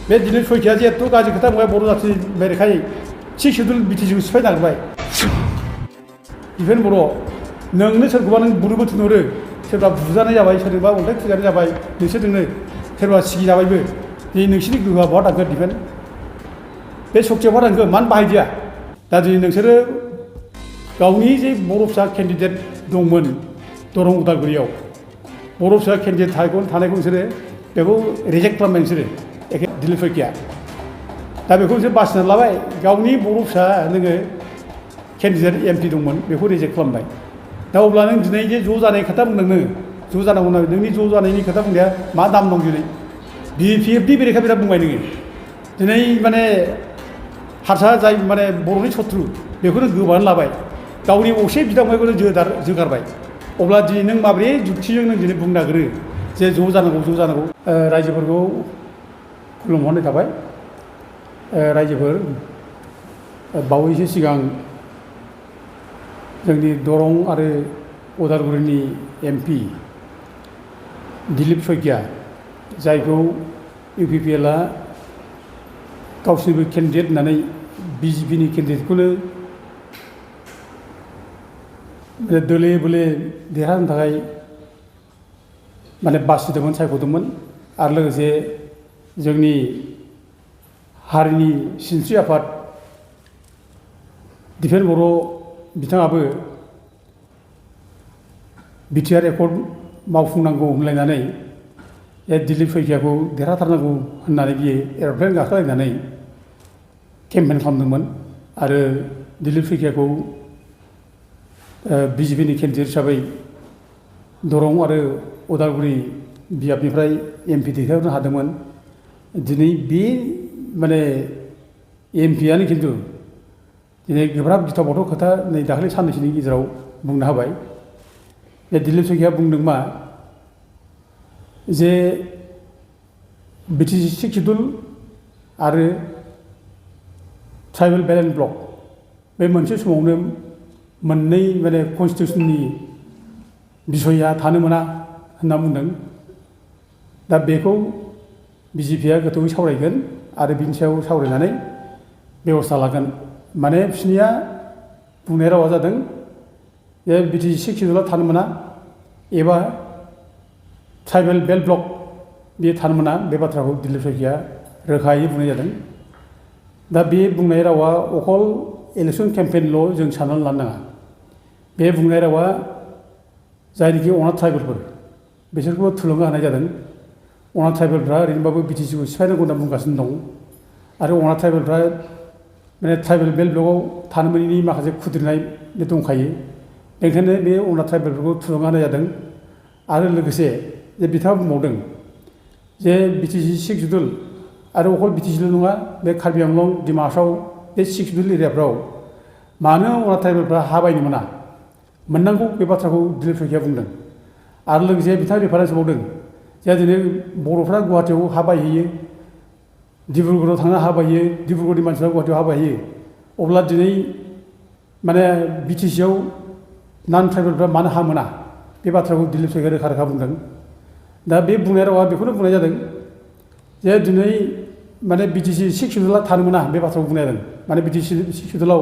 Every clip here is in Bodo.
बे दिनै सयथिया जिहेतु गाज्रि खोथा बुंबाय बर' जाथि बेरेखायै सिक्स सिडिउल बिटिसिखौ सिफायनो नागिरबाय डिफेन्ड बर' नोंनो सोरखौबा नों बुनोबो थिनहरो सोरबा बुजानाय जाबाय सोरबा अन्थाइ खुजानाय जाबाय नोंसोरजोंनो सोरबा सिगिजाबायबो दिनै नोंसिनि गोहोआ बहा थांखो डिफेन्ड बे सक्तिया बहा थांखो मानो बाहायदिया दा दिनै नोंसोरो गावनि जे बर' फिसा केन्डिडेट दंमोन दरं उदालगुरियाव बर' फिसा केन्डिडेट थानायखौ नोंसोरो बेखौ रिजेक्ट खालामबाय नोंसोरो एखे दिलीप शइकिया दा बेखौ नोंसोर बासिनानै लाबाय गावनि बर' फिसा नोङो केन्डिडेट एमपि दंमोन बेखौ रिजेक्ट खालामबाय दा अब्ला नों दिनै जे ज' जानाय खोथा बुंदों नोङो ज' जानांगौ होननानै नोंनि ज' जानायनि खोथा बुंनाया मा दाम दं दिनै BPFनि बेरेखा बिराद बुंबाय नोङो दिनै माने हारसा जाय माने बर'नि शत्रु बेखौनो गोबानानै लाबाय गावनि असे बिदा फंबायखौनो जोगारबाय अब्ला दिनै नों माबोरै जुक्तिजों नों दिनै बुंनो नागिरो जे ज' जानांगौ रायजोफोरखौ खुलुमहरनाय थाबाय रायजोफोर बावैसो सिगां जोंनि दरं आरो उदालगुरिनि एमपि दिलीप शइकिया जायखौ UPPLआ गावसोरनिबो केन्डिडेट होननानै BJPनि केन्डिडेटखौनो दोले बोले देरहानो थाखाय माने बासिदोंमोन सायख'दोंमोन आरो लोगोसे जोंनि हारिनि सिनस्रि आफाद डिफेन्ड बर' बिथाङाबो बिटिआर एकर्ड मावफुंनांगौ होनलायनानै दिलीप शइकियाखौ देरहाथारनांगौ होननानै बियो एर'प्लेन गाखोलायनानै केम्पेइन खालामदोंमोन आरो दिलीप शइकियाखौ BJPनि केन्डिडेट हिसाबै दरं आरो उदालगुरि बियाबनिफ्राय एमपि दैथायहरनो हादोंमोन दिनै बे माने एमपिआनो खिन्थु दिनै गोब्राब गिथाव बाथाव खोथा नै दाखालि साननैसोनि गेजेराव बुंनो हाबाय बे दिलीप शइकिया बुंदों मा जे BTC सिक्स सिडिउल आरो ट्राइबेल बेलेन्स ब्लक बे मोनसे समावनो मोननै माने कनस्टिटिउसननि बिसया थानो मोना होनना बुंदों दा बेखौ BJPआ गोथौयै सावरायगोन आरो बिनि सायाव सावरायनानै बेबस्था लागोन माने बिसोरनिया बुंनाय रावा जादों जे BTC सिक्स सिडिउला थानो मोना एबा ट्राइबेल बेल्ट ब्लक बे थानो मोना बे बाथ्राखौ दिलीप शइकिया रोखायै बुंनाय जादों दा बे बुंनाय रावा अकल इलेक्सन केम्पेइनल' जों साननानै लानो नाङा बे बुंनाय रावा जायनोखि अनाथ ट्राइबेलफोर बिसोरखौबो थुलुंगा होनाय जादों अनाथ ट्राइबेलफ्रा ओरैनोबाबो BTCखौ सिफायनांगौ होनना बुंगासिनो दं आरो अनाथ ट्राइबेलफ्रा माने ट्राइबेल बेल्ट ब्लकआव थानो मोनैनि माखासे खुद्रिनाय बे दंखायो बेनिखायनो बे अनाथ ट्राइबेलफोरखौ थुलुंगा होनाय जादों आरो लोगोसे जे बिथाङा बुंबावदों जे BTC सिक्स सिडिउल आरो अकल BTCल' नङा बे कार्बि आंलं डिमा हासाव बे सिक्स सिडिउल एरियाफ्राव मानो अनाथ ट्राइबेलफ्रा हा बायनो मोना मोननांगौ बे बाथ्राखौ दिलीप शइकिया बुंदों आरो लोगोसे बिथाङा रेफारेन्स होबावदों जे दिनै बर'फ्रा गुवाहाटियाव हा बायहैयो डिब्रुगड़आव थांना हा बायहैयो डिब्रुगड़नि मानसिफ्रा गुवाहाटियाव हा बायहैयो अब्ला दिनै माने BTCआव नान ट्राइबेलफ्रा मानो हा मोना बे बाथ्राखौ दिलीप शइकिया रोखा रोखा बुंदों दा बे बुंनाय रावा बेखौनो बुंनाय जादों जे दिनै माने BTC सिक्स सिडिउला थानो मोना बे बाथ्राखौ बुंनाय जादों माने BTC सिक्स सिडिउलाव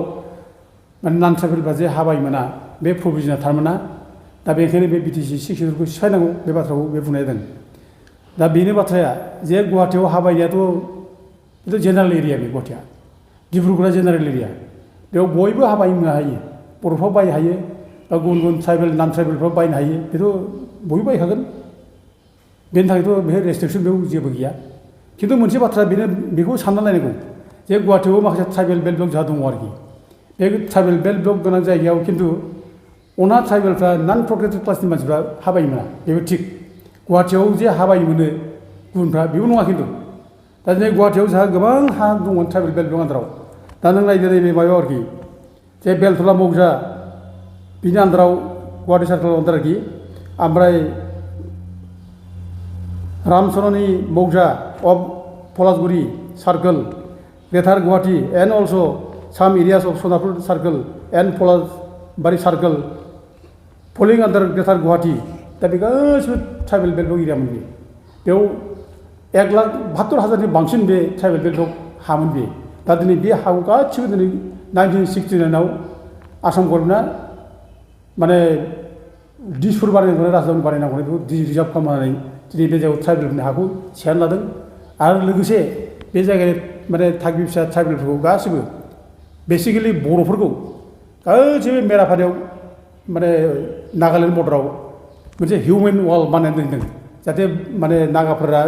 माने नान ट्राइबेलफ्रा जे हा बायनो मोना बे प्रभिजना थानो मोना दा बेनिखायनो बे BTC सिक्स सिडिउलखौ सिफायनांगौ बे बाथ्राखौ बे बुंनाय जादों दा बेनो बाथ्राया जे गुवाहाटियाव हा बायनायाथ' बेथ' जेनेरेल एरिया बे गुवाहाटिया डिब्रुगड़आ जेनेरेल एरिया बेयाव बयबो हा बायनो हायो बर'फ्रा बायनो हायो बा गुबुन गुबुन ट्राइबेल नान ट्राइबेलफ्रा बायनो हायो बेथ' बयबो बायखागोन बेनि थाखायथ' बेहाय रेस्ट्रिकसन बेयाव जेबो गैया खिन्थु मोनसे बाथ्रा बेनो बेखौ सानना नायनांगौ जे गुवाहाटियाव माखासे ट्राइबेल बेल्ट ब्लक जोंहा दङ आरोखि बे ट्राइबेल बेल्ट ब्लक गोनां जायगायाव खिन्थु अनाथ ट्राइबेलफ्रा नान प्रटेक्टेड क्लासनि मानसिफ्रा हा बायनो मोना बेबो थिग गुवाहाटियाव जे हा बायनो मोनो गुबुनफ्रा बेबो नङा खिन्थु दा दिनै गुवाहाटियाव जोंहा गोबां हा दंमोन ट्राइबेल बेल्ट ब्लक आन्दाराव दा नों नायदो नैबे माबायाव आरोखि जे बेलथला मौजा बिनि आन्दाराव गुवाहाटि सार्कोल आन्दार आरोखि ओमफ्राय रामचरणी मौजा of Palashguri circle greater Guwahati and also' some areas of Sonapur circle and Palasbari circle falling under greater Guwahati दा बे गासिबो ट्राइबेल बेल्ट ब्लक एरियामोन बेयाव 1,72,000नि बांसिन बे ट्राइबेल बेल्टआव हामोन बे दा दिनै बे हाखौ गासिबो दिनै 1969आव आसाम गभर्नमेन्टआ माने दिसपुर बानायनांगौ राजधानि बानायनांगौ बेखौ रिजार्भ खालामनानै दिनै बे जायगायाव ट्राइबेलफोरनि हाखौ सेयार लादों आरो लोगोसे बे जायगानि माने थागिबि फिसा ट्राइबेलफोरखौ गासिबो बेसिकेलि बर'फोरखौ गासिबो मेराफारियाव माने नागालेण्ड बर्डाराव मोनसे हिउमेन वाल बानायनानै दोनदों जाहाथे माने नागाफोरा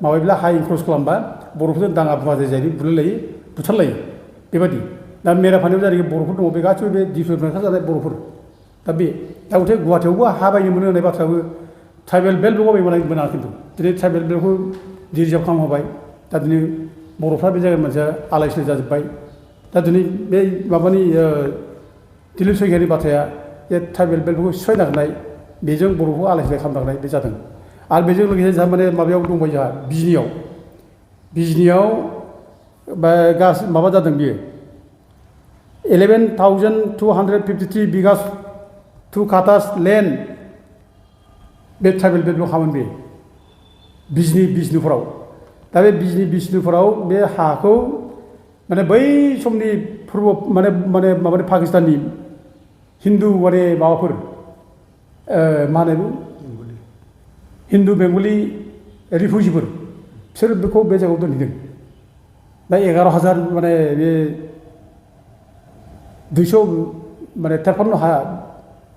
माबायोब्ला हा इनक्रोच खालामबा बर'फोरजों दाङा बुङा जायो बुलायलायो बुथारलायो बेबायदि दा मेराफारियाव जायनाखि बर'फोर दङ बे गासिबो बे दिसपुरनिफ्राय ओंखारजानाय बर'फोर दा बे दा गथे गुवाहाटियावबो हा बायनो मोनो होननाय बाथ्राबो ट्राइबेल बेल्टआव बायनो मोना खिन्थु दिनै ट्राइबेल बेल्टखौ रिजार्भ खालामहोबाय दा दिनै बर'फ्रा बे जायगानि मानसिया आलाय सिलाय जाजोब्बाय दा दिनै बे माबानि दिलीप सैखियानि बाथ्राया जे ट्राइबेल बेल्टखौ सिफायनो नागिरनाय बेजों बर'खौ आलाय सिलाय खालामनो नागिरनाय बे जादों आरो बेजों लोगोसे जोंहा माने माबायाव दंबाय जोंहा बिजनियाव माबा जादों बियो 11,253 बिगास 2 काटास लेन्ड बे ट्राइबेल बेल्टआव हामोन बे बिजनिफोराव दा बे बिजनिफोराव बे हाखौ माने बै समनि माबानि पाकिस्ताननि हिन्दु माने माबाफोर मा होनो हिन्दु बेंगलि रिफिउजिफोर बिसोर बेखौ बे जायगायाव दोनहैदों दा 11,000 माने बे 200 माने 53 हा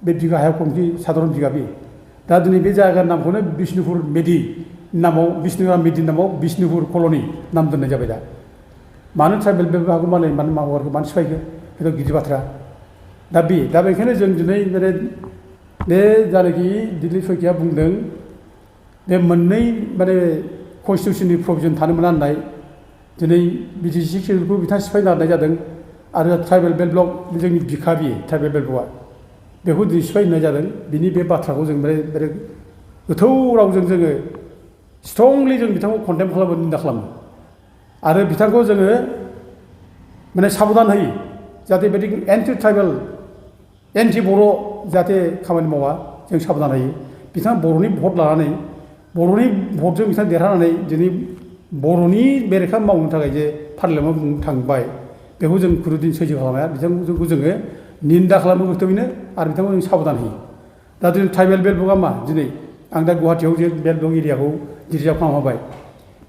बे बिघा हायाव खमथि साधारन बिघा बे दा दिनै बे जायगानि नामखौनो बिष्णुपुर मेदि नामाव बिष्णुपुर कल'नि नाम दोननाय जाबाय दा मानो ट्राइबेल बेल्ट हाखौ मानो सिफायखो बेथ' गिदिर बाथ्रा दा बेखायनो जों दिनै माने बे जायनाखि दिलीप सैखिया बुंदों बे मोननै माने कनस्टिटिउसननि प्रभिजन थानो मोना होननाय दिनै BTC शेड्युलखौ बिथाङा सिफायनो नागिरनाय जादों आरो ट्राइबेल बेल्ट ब्लक जोंनि बिखा बियो ट्राइबेल बेल्ट ब्लकआ बेखौ दिनै सिफायनाय जादों बिनि बे बाथ्राखौ जों बिराद गोथौ रावजों जोङो स्ट्रंलि जों बिथांखौ कन्डेम खालामो निन्दा खालामो आरो बिथांखौ जोङो माने साबधान होयो जाहाथे बिदि एन्टि ट्राइबेल एन्टि बर' जाहाथे खामानि मावा जों साबधान होयो बिथाङा बर'नि भट लानानै बर'नि भटजों बिथाङा देरहानानै दिनै बर'नि बेरेखा मावनो थाखाय जे पार्लियामेन्टआव थांबाय बेखौ जों खुनुदिन सैज्य खालामनो हाया बिथांखौ जोङो निन्दा खालामो गोथौयैनो आरो बिथांखौ जों साबधान होयो दा दिनै ट्राइबेल बेल्ट ब्लकआ मा दिनै आं दा गुवाहाटियाव जे बेल्ट ब्लक एरियाखौ रिजार्भ खालामहोबाय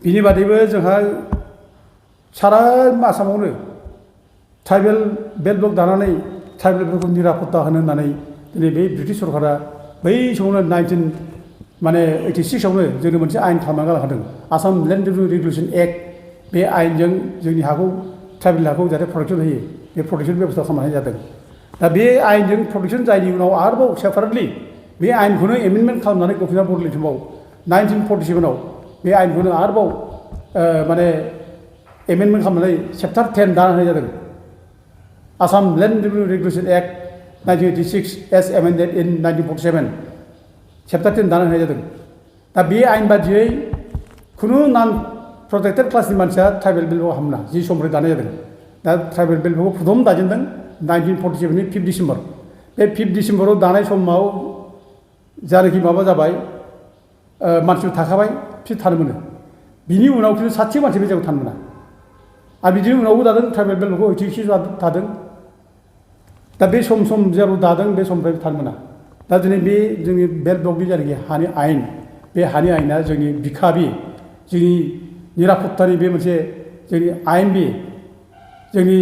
बिनि बादैबो जोंहा सारा आसामावनो ट्राइबेल बेल्ट ब्लक दानानै ट्राइबेल बेल्टखौ निरापत्ता होनो होननानै दिनै बे ब्रिटिश सरकारा बै समावनो 1986आवनो जोंनो मोनसे आयेन खालामनानै गालांखादों आसाम लेन्ड रेगुलेसन एक्ट बे आयेनजों जोंनि हाखौ ट्राइबेल हाखौ जाहाथे प्रटेक्सन होयो बे प्रटेक्सन बेबस्था खालामनाय जादों दा बे आयेनजों प्रटेक्सन जायनि उनाव आरोबाव सेपारेटलि बे आयेनखौनो एमेन्डमेन्ट खालामनानै गपिनाथ बरदलै समाव 1947आव बे आयेनखौनो आरोबाव माने एमेन्डमेन्ट खालामनानै चेप्टार 10 दाना होनाय जादों Assam land regulation act 1986 as amended in 1947 chapter 10 दाना होनाय जादों दा बे आयेन बादियै खुनु नन प्रटेक्टेड क्लासनि मानसिया ट्राइबेल बेल्टआव हाबना जि समनिफ्राय दानाय जादों दा ट्राइबेल बेल्टखौ प्रथम दाजेनदों 1947नि 5 डिसेम्बर बे 5 डिसेम्बराव दानाय समाव जायनाखि माबा जाबाय मानसिफोर थाखाबाय बिसोर थानो मोनो बिनि उनाव खिन्थु सासे मानसि बे जायगायाव थानो मोना आरो बिदिनि उनावबो दादों ट्राइबेल बेल्टखौ 86 थादों दा बे सम जेराव दादों बे समनिफ्राय थानो मोना दा दिनै बे जोंनि बेल्ट ब्लकनि जायनाखि हानि आयेन बे हानि आयेना जोंनि बिखा बे जोंनि निरापत्तानि बे मोनसे जोंनि आयेन बे जोंनि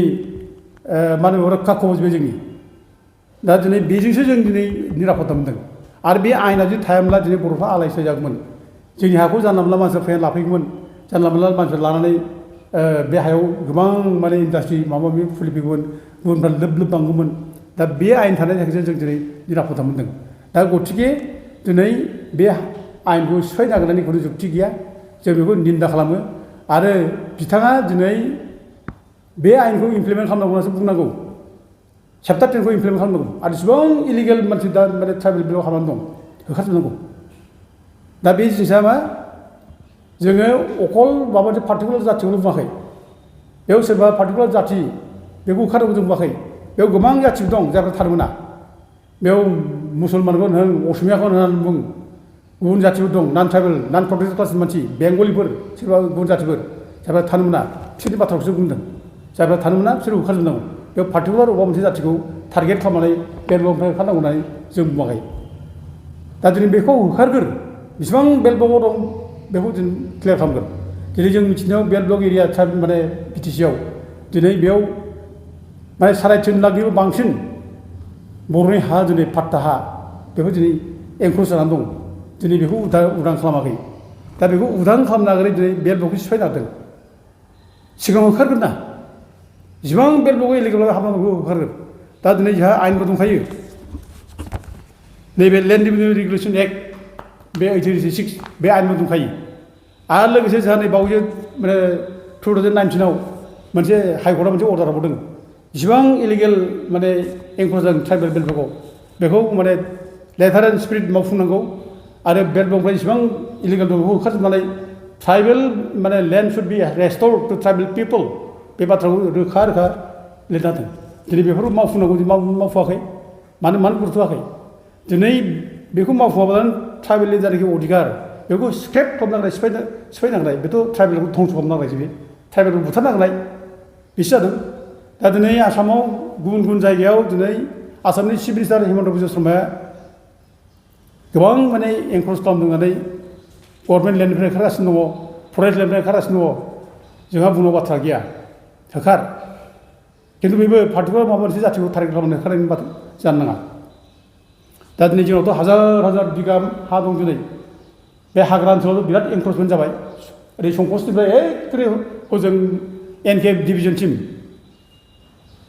मा होनो रक्षा कवच बे जोंनि दा दिनै बेजोंसो जों दिनै निरापत्ता मोनदों आरो बे आयेना जुदि थायामोनब्ला दिनै बर'फ्रा आलाय सिलाय जागौमोन जोंनि हाखौ जानला मोनला मानसिफ्रा फैनानै लाफैगौमोन जानला मोनला मानसिफ्रा लानानै बे हायाव गोबां माने इन्डास्ट्रि माबा माबि खुलिफैगौमोन गुबुनफ्रा लोब बांगौमोन दा बे आयेन थानायनि थाखायसो जों दिनै निरापत्ता मोनदों दा गथिखे दिनै बे आयेनखौ सिफायनो नागिरनायनि खुनु जुक्ति गैया जों बेखौ निन्दा खालामो आरो बिथाङा दिनै बे आयेनखौ इमप्लिमेन्ट खालामनांगौ होननासो बुंनांगौ चेप्टार 10खौ इमप्लिमेन्ट खालामनांगौ आरो इसिबां इलिगेल मानसि दा माने ट्राइबेल बेल्टआव हाबनानै दं होखारजोबनांगौ दा बे जिनिसा मा जोङो अकल माबा मोनसे पार्टिकुलार जाथिखौल' बुङाखै बेयाव सोरबा पार्टिकुलार जाथि बेखौ होखारनांगौ जों बुङाखै बेयाव गोबां जाथिफोर दं जायफ्रा थानो मोना बेयाव मुसलमानखौनो होन असमियाखौनो होन बुं गुबुन जाथिफोर दं नन ट्राइबेल नन प्रटेक्टेड क्लासनि मानसि बेंगलिफोर सोरबा गुबुन जातिफोर जायफ्रा थानो मोना बिसोरनि बाथ्राखौसो बुंदों जायफ्रा थानो मोना बिसोर होखारजोबनांगौ बेयाव पार्टिकुलार अबेबा मोनसे जाथिखौ टारगेट खालामनानै बेलबगनिफ्राय होखारनांगौ होननानै जों बुङाखै दा दिनै बेखौ होखारगोन बेसेबां बेलबगाव दं बेखौ जों क्लियार खालामगोन दिनै जों मिथिनायाव बेलबग एरिया माने बिटिसिआव दिनै बेयाव माने 3.5 लाखनिबो बांसिन बर'नि हा दिनै पाट्टा हा बेखौ दिनै एनक्ल'ज जानानै दं दिनै बेखौ उदां खालामाखै दा बेखौ उदां खालामनो नागिरै दिनै बेलबगखौ सिफायनो नागिरदों सिगाङाव होखारगोन ना जेसेबां बेलबग इलिगेल हाबनांगौ होखारगोन दा दिनै जोंहा आयेनबो दंखायो नैबे लेन्ड रेभिनिउ रेगुलेसन एक्ट बे 1886 बे आयेनबो दंखायो आरो लोगोसे जोंहा नै बावैसो माने 2019आव मोनसे हाइकर्टआ मोनसे अर्डार हरदों जेसेबां इलिगेल माने एनक्ल'ज जादों ट्राइबेल बेलबगाव बेखौ माने लेटार एन्ड स्पिरिट मावफुंनांगौ आरो बेलबगनिफ्राय जेसेबां इलिगेल दं बेखौ होखारजोबनानै ट्राइबेल माने land should be restored to tribal people बे बाथ्राखौ रोखा रोखा लिरना दोन दिनै बेफोरखौ मावफुंनांगौ मावफुङाखै मानो गुरुत्व होआखै दिनै बेखौ मावफुङाब्लानो ट्राइबेलनि जायनाखि अधिकार बेखौ स्क्रेप खालामनांनाय सिफायनांनाय बेथ' ट्राइबेलखौ धंस खालामनांनायसो बे ट्राइबेलखौ बुथारनांनाय बेसो जादों दा दिनै आसामाव गुबुन गुबुन जायगायाव दिनै आसामनि चिफ मिनिस्टार हिमन्त बिश्व शर्माया गोबां माने एनक्ल'ज खालामदों होननानै गभर्नमेन्ट लेन्डनिफ्राय ओंखारगासिनो दङ फरेस्ट लेन्डनिफ्राय ओंखारगासिनो दङ जोंहा बुंनो बाथ्रा गैया होखार खिन्थु बेबो पार्टिकुलार माबा मोनसे जाथिखौ टारगेट खालामनो होखारनायनि बाथ्रा जानो नाङा दा दिनै जोंनावथ' हाजार हाजार बिगा हा दं दिनै बे हाग्रा ओनसोलाव बिराद एनक्ल'जमेन्ट जाबाय ओरै संकसनिफ्राय एखेबारे हजों एनके डिभिजनसिम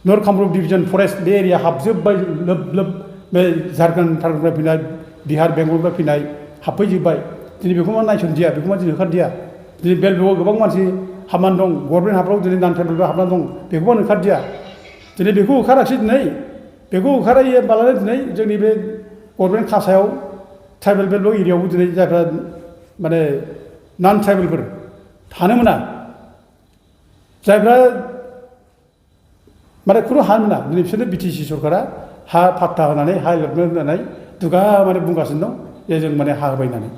नर्थ कामरुप डिभिजन फरेस्ट बे एरिया हाबजोब्बाय लोब लोब बे झारखन्ड थारखन्डनिफ्राय फैनाय बिहार बेंगलनिफ्राय फैनाय हाबफैजोब्बाय दिनै बेखौ मा नायसनदिया बेखौ मा दिनै होखारदिया दिनै बेलबगाव गोबां मानसि हाबनानै दं गभर्नमेन्ट हाफ्राव दिनै नान ट्राइबेलफ्रा हाबनानै दं बेखौबो होखारदिया दिनै बेखौ होखाराखिसै दिनै बेखौ होखारायोबालानो दिनै जोंनि बे गभर्नमेन्ट कासायाव ट्राइबेल बेलबग एरियायावबो दिनै जायफ्रा माने नान ट्राइबेलफोर थानो मोना जायफ्रा माने खुनु हा मोना दिनै बिसोरनो बिटिसि सरकारा हा पाट्टा होनानै हा एलटमेन्ट होनानै दुगा माने बुंगासिनो दं जे जों माने हा होबाय होननानै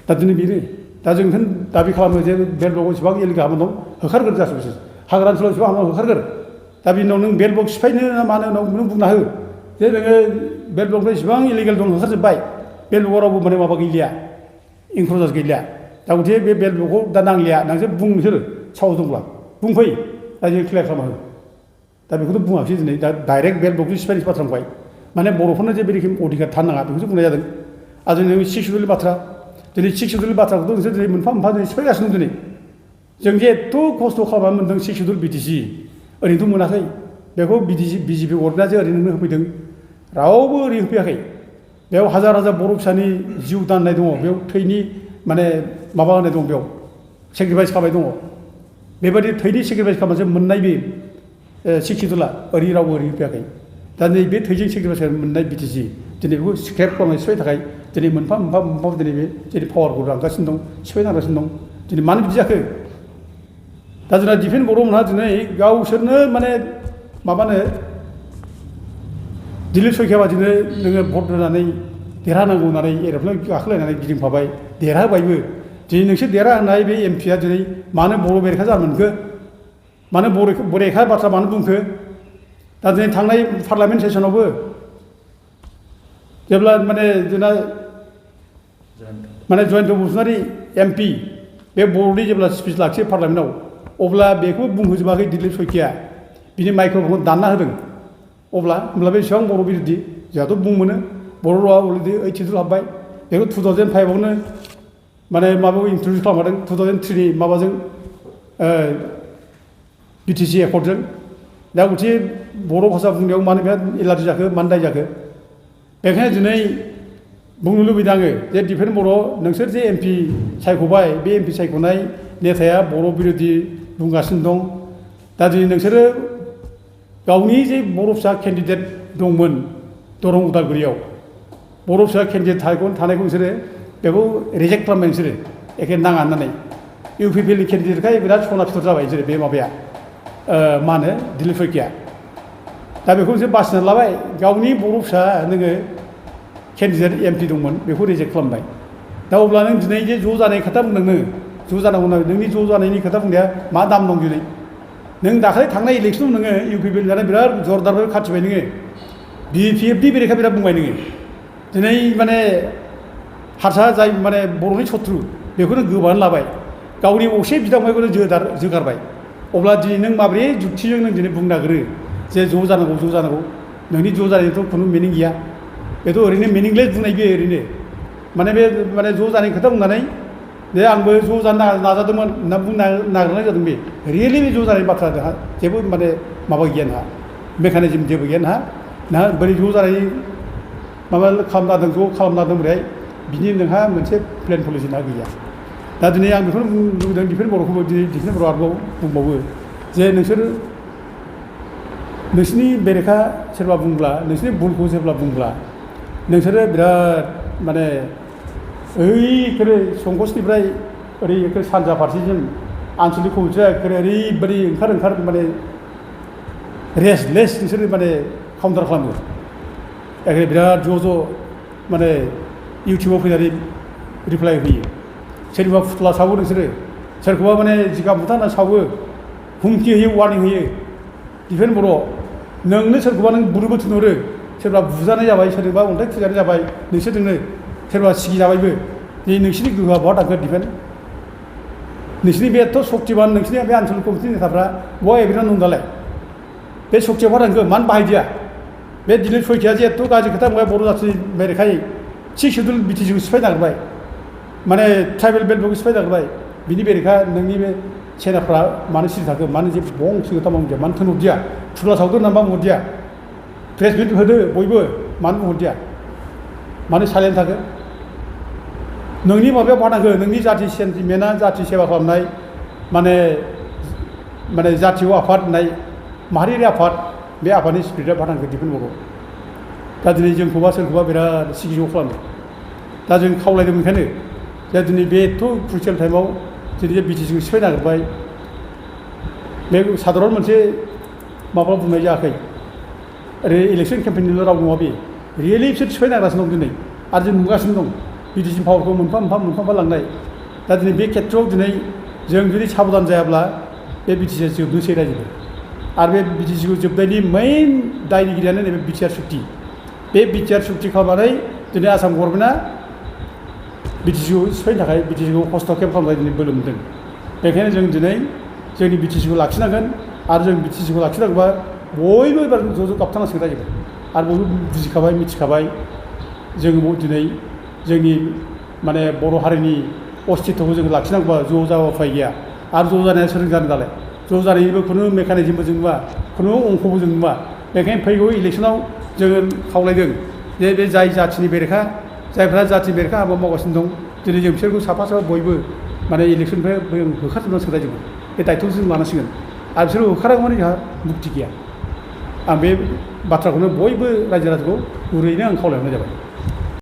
दा दिनै बेनो दा जों दाबि खालामो जे बेलबगाव इसेबां इलिगेल हाबनानै दं होखारगोन गासिबो हाग्रा ओनसोलाव इसेबां हाबनानै होखारगोन दा बिनि उनाव नों बेलबग सिफायनो ना मानो उनाव नों बुंना हो जे नोङो बेलबगनिफ्राय इसेबां इलिगेल दं होखारजोब्बाय बेलबगाव रावबो माने माबा गैलिया इनक्ल'जार्स गैलिया दा गथिखे बे बेलबगखौ दा नांलिया नोंसोर बुं नोंसोर साहस दंब्ला बुंफै दा जों क्लियार खालामना हो दा बेखौथ' बुङाखिसै दिनै दा डाइरेक्ट बेलबगनि सिफायनायनि बाथ्रा बुंबाय माने बर'फोरनो जे बे रोखोम अधिकार थानो नाङा बेखौसो बुंनाय जादों आरो जों 6 सिडुलनि बाथ्रा दिनै 6 सिडुलनि बाथ्राखौथ' नोंसोर दिनै मोनफा मोनफा दिनै सिफायगासिनो दं दिनै जों जे एथ' खस्थ' खालामनानै मोन्दों 6 सिडुल बिटिसि ओरैनोथ' मोनाखै बेखौ बिजेपि गभर्नमेन्टआ ओरैनो होफैदों रावबो ओरै होफैयाखै बेयाव हाजार हाजार बर' फिसानि जिउ दाननाय दङ बेयाव थैनि माने माबा होनाय दं बेयाव सेक्रिफाइस खालामनाय दङ बेबायदि थैनि सेक्रिफाइस खालामनासो मोननाय बे 6 सिडुला ओरै रावबो ओरै होफैयाखै दा नै बे थैजों सेक्रिफाइस मोननाय बिटिसि दिनै बेखौ स्क्रेप खालामनाय सिफायनो थाखाय दिनै मोनफा मोनफा दिनै बे जेरै पावारखौ लांगासिनो दं सिफायनांगासिनो दं दिनै मानो बिदि जाखो दा जोंना दिफेन बर'मोनहा दिनै गावसोरनो माने माबानो दिलिप सयखिया बादिनो नोङो भट होनानै देरहानांगौ होननानै एर'प्लेन गाखोलायनानै गिदिंफाबाय देरहाबायबो दिनै नोंसोर देरहा होनाय बे एमपिआ दिनै मानो बर' बेरेखा जानो मोनखो मानो बरेखा बाथ्रा मानो बुंखो दा दिनै थांनाय पार्लामेन्ट सेसनावबो जेब्ला माने जोंना माने जयन्त बसुमतारी एमपि बे बर'नि जेब्ला स्पिच लाखियो पार्लामेन्टआव अब्ला बेखौ बुंहोजोबाखै दिलिप सयखिया बिनि माइक्र'फनखौ दानना होदों अब्ला बेसेबां बर' बिरोधि जोंहाथ' बुंमोनो बर' रावा अलरेडि 8 सिडुल हाबबाय बेखौ 2005आवनो माने माबायाव इन्ट्रडिउस खालामदों 2003नि माबाजों बिटिसि एकर्डजों दा गथिखे बर' भाषा बुंनायाव मानो बिराद एलार्जि जाखो मानो दाय जाखो बेखायनो दिनै बुंनो लुबैदों आङो जे दिफेन बर' नोंसोर जे एमपि सायख'बाय बे एमपि सायख'नाय नेताया बर' बिरोधि बुंगासिनो दं दा दिनै नोंसोरो गावनि जे बर' फिसा केन्डिडेट दंमोन दरं उदालगुरियाव बर' फिसा केन्डिडेट थानायखौ नोंसोरो बेखौ रिजेक्ट खालामबाय नोंसोरो एखे नाङा होननानै इउपिपिएलनि केन्डिडेटखाय बिराद सना फिथर जाबाय नोंसोरो बे माबाया मा होनो दिलिप सयखिया दा बेखौ नोंसोर बासिनानै लाबाय गावनि बर' फिसा नोङो केन्डिडेट MP दंमोन बेखौ रिजेक्ट खालामबाय दा अब्ला नों दिनै जे ज' जानाय खोथा बुंदों नोङो ज' जानांगौ होनना नोंनि ज' जानायनि खोथा बुंनाया मा दाम दं दिनै नों दाखालि थांनाय इलेक्सनाव नोङो UPP जानाय बिराद जरदारबो खाथिबाय नोङो BPFनि बेरेखा बिराद बुंबाय नोङो दिनै माने हारसा जाय माने बर'नि शत्रु बेखौनो गोबानानै लाबाय गावनि असे बिदा फंबायखौनो जोगारबाय अब्ला दिनै नों माबोरै जुक्तिजों नों दिनै बुंनो नागिरो जे ज' जानांगौ नोंनि ज' जानायनिथ' खुनु मिनिं गैया बेथ' ओरैनो मिनिंलेस बुंनाय बे ओरैनो माने ज' जानाय खोथा बुंनानै जे आंबो ज' जानो नाजादोंमोन होनना बुंनो नागिरनाय जादों बे रियेलि बे ज' जानाय बाथ्रा नोंहा जेबो माने माबा गैया नोंहा मेकानिजम जेबो गैया नोंहा बोरै ज' जानाय माबा खालामना ज' खालामना बोरैहाय बिनि नोंहा मोनसे प्लेन पलिसि नोंहा गैया दा दिनै आं बेखौनो बुंनो लुबैदों दिफेन बर'खौबो दिनै दिफेन बर' आरोबाव बुंबावो जे नोंसोरनि बेरेखा सोरबा बुंब्ला नोंसोरनि भुलखौ जेब्ला बुंब्ला नोंसोरो बिराद माने ओइखोरो संकसनिफ्राय ओरै सानजा फारसेजों आनसलिक कमिटिया ओरैबायदि ओंखार माने रेस्टलेस नोंसोरो माने काउन्टार खालामो एखे बिराद ज' माने इउटिउबाव फैनानै रिप्लाइ होयो सोरबा फुथुला सावो नोंसोरो सोरखौबा माने जिगाब मुथा होना सावो हुमखि होयो वार्निं होयो दिफेन बर' नोंनो सोरखौबा नों बुनोबो थिनहरो सोरबा बुजानाय जाबाय सोरबा अन्थाइ खुजानाय जाबाय नोंसोरजोंनो सोरबा सिगिजाबायबो जे नोंसिनि गोहोआ बहा थांगोन दिफेन नोंसिनि बे एथ' सक्तिबान नोंसिनि बे आनसलिक कमिटिनि नेताफ्रा बहा एभिडेन्स दं दालाय बे सक्तिया बहा थांखो मानो बाहायदिया बे दिनै सयथिया जे एथ' गाज्रि खोथा बुंबाय बर' जाथिनि बेरेखायै सिक्स सिडुल BTC खौ सिफाय नागिरबाय माने ट्राइबेल बेल्टफोरखौ सिफाय नागिरबाय बिनि बेरेखा नोंनि बे सेनाफ्रा मानो सिरि थाखो मानो जे बंसो खोथा मावदिया मानो थोनहरदिया थुला सावदो होनना बुंहरदिया प्रेस मिट होदो बयबो मानो बुंहरदिया मानो साइलेन्ट थाखो नोंनि माबायाव बानांगो नोंनि जाथि सेन्टिमेन्टआ जाथि सेवा खालामनाय माने जातीय आफाद होननाय माहारियारि आफाद बे आफादनि स्पिरिटआ बानांगो दिफेन बर' दा दिनै जोंखौबा सोरखौबा बिराद सिगिज' खालामो दा जों खावलायदों ओंखायनो दा दिनै बेथ' क्रुसियेल टाइमाव दिनै BTC खौ सिफाय नागिरबाय बे साधारन मोनसे माबा बुंनाय जायाखै ओरै इलेक्सन केम्पेइननिल' राव नङा बे रियेलि बिसोर सिफाय नागिरगासिनो दं दिनै आरो जों नुगासिनो दं BTC पावारखौ मोनफा लांनाय दा दिनै बे खेथ्रआव दिनै जों जुदि साबधान जायाब्ला बे BTCआ जोबनोसै रायजोबो आरो बे BTC खौ जोबनायनि मेइन दायनिगिरियानो नैबे बिटिआर सुक्ति बे बिटिआर सुक्ति खालामनानै दिनै आसाम गभर्नमेन्टआ BTC खौ सिफायनो थाखाय BTC खौ हस्तक्षेप खालामनाय दिनै बोलो मोन्दों बेखायनो जों दिनै जोंनि BTC खौ लाखिनांगोन आरो जों BTC खौ लाखिनांगौबा बयबो एबार ज' गाबथारनांसिगोन रायजोबो आरो बयबो बुजिखाबाय मिथिखाबाय जों दिनै जोंनि माने बर' हारिनि अस्तित्वखौ जों लाखिनांगौबा ज' जाबा उफाय गैया आरो ज' जानाया सोरजों जानो दालाय ज' जानायनिबो खुनु मेकानिजमबो जों नुवा खुनु अंखबो जों नुवा बेखायनो फैगौ इलेक्सनाव जोङो खावलायदों जे बे जाय जाथिनि बेरेखा जायफ्रा जाथिनि बेरेखा हाबा मावगासिनो दं दिनै जों बिसोरखौ साफा बयबो माने इलेक्सननिफ्राय होखारजोबनानै सोलायजोबो बे दायथ'खौ जों लानांसिगोन आरो बिसोरखौ होखारागौमानि जोंहा मुक्ति गैया आं बे बाथ्राखौनो बयबो रायजो राजाखौ गुरैनो आं खावलायहरनाय जाबाय